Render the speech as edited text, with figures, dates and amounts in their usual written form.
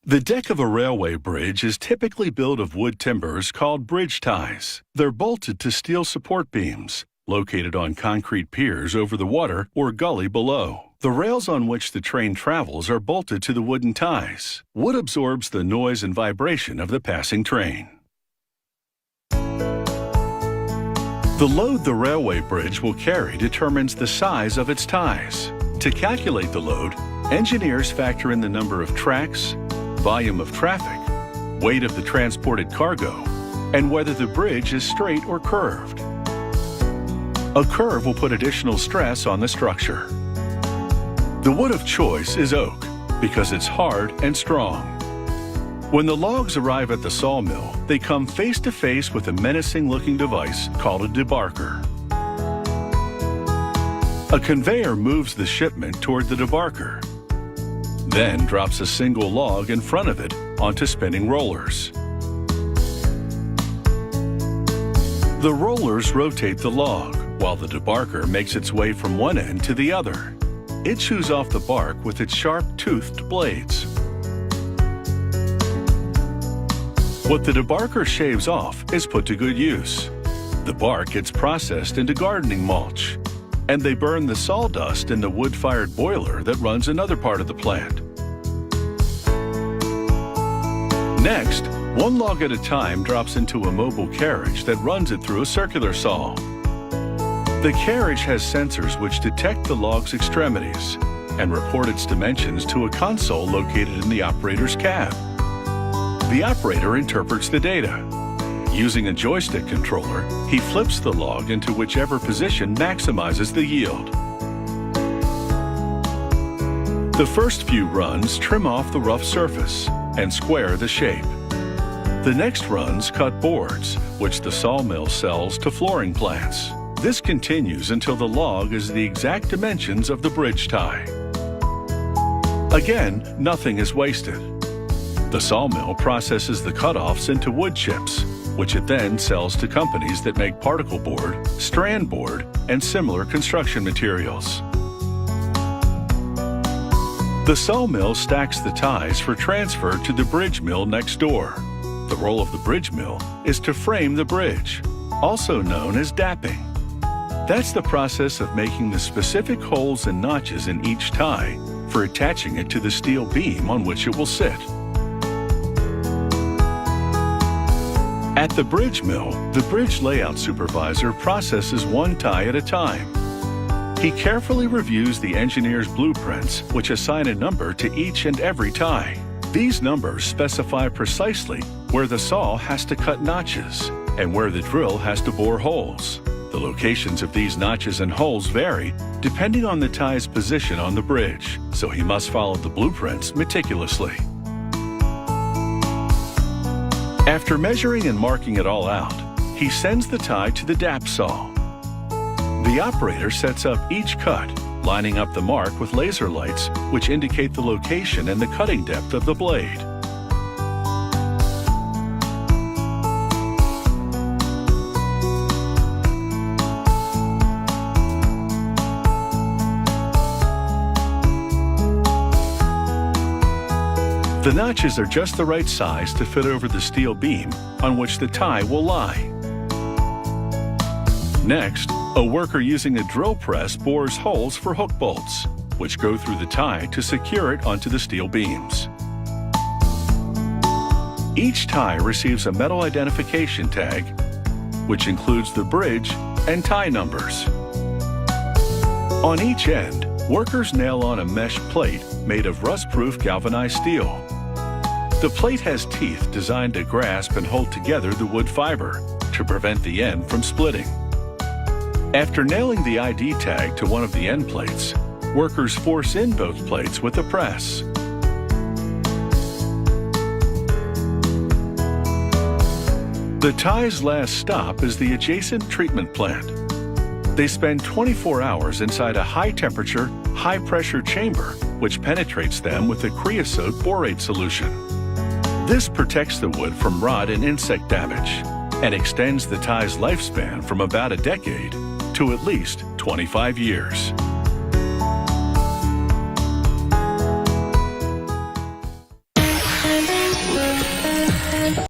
The deck of a railway bridge is typically built of wood timbers called bridge ties. They're bolted to steel support beams, located on concrete piers over the water or gully below. The rails on which the train travels are bolted to the wooden ties. Wood absorbs the noise and vibration of the passing train. The load the railway bridge will carry determines the size of its ties. To calculate the load, engineers factor in the number of tracks, volume of traffic, weight of the transported cargo, and whether the bridge is straight or curved. A curve will put additional stress on the structure. The wood of choice is oak because it's hard and strong. When the logs arrive at the sawmill, they come face to face with a menacing-looking device called a debarker. A conveyor moves the shipment toward the debarker, then drops a single log in front of it onto spinning rollers. The rollers rotate the log, while the debarker makes its way from one end to the other. It chews off the bark with its sharp, toothed blades. What the debarker shaves off is put to good use. The bark gets processed into gardening mulch, and they burn the sawdust in the wood-fired boiler that runs another part of the plant. Next, one log at a time drops into a mobile carriage that runs it through a circular saw. The carriage has sensors which detect the log's extremities and report its dimensions to a console located in the operator's cab. The operator interprets the data. Using a joystick controller, he flips the log into whichever position maximizes the yield. The first few runs trim off the rough surface and square the shape. The next runs cut boards, which the sawmill sells to flooring plants. This continues until the log is the exact dimensions of the bridge tie. Again, nothing is wasted. The sawmill processes the cutoffs into wood chips, which it then sells to companies that make particle board, strand board, and similar construction materials. The sawmill stacks the ties for transfer to the bridge mill next door. The role of the bridge mill is to frame the bridge, also known as dapping. That's the process of making the specific holes and notches in each tie for attaching it to the steel beam on which it will sit. At the bridge mill, the bridge layout supervisor processes one tie at a time. He carefully reviews the engineer's blueprints, which assign a number to each and every tie. These numbers specify precisely where the saw has to cut notches and where the drill has to bore holes. The locations of these notches and holes vary depending on the tie's position on the bridge, so he must follow the blueprints meticulously. After measuring and marking it all out, he sends the tie to the dap saw. The operator sets up each cut, lining up the mark with laser lights, which indicate the location and the cutting depth of the blade. The notches are just the right size to fit over the steel beam on which the tie will lie. Next, a worker using a drill press bores holes for hook bolts, which go through the tie to secure it onto the steel beams. Each tie receives a metal identification tag, which includes the bridge and tie numbers. On each end, workers nail on a mesh plate made of rust-proof galvanized steel. The plate has teeth designed to grasp and hold together the wood fiber to prevent the end from splitting. After nailing the ID tag to one of the end plates, workers force in both plates with a press. The tie's last stop is the adjacent treatment plant. They spend 24 hours inside a high-temperature, high-pressure chamber which penetrates them with a creosote borate solution. This protects the wood from rot and insect damage and extends the tie's lifespan from about a decade to at least 25 years. again.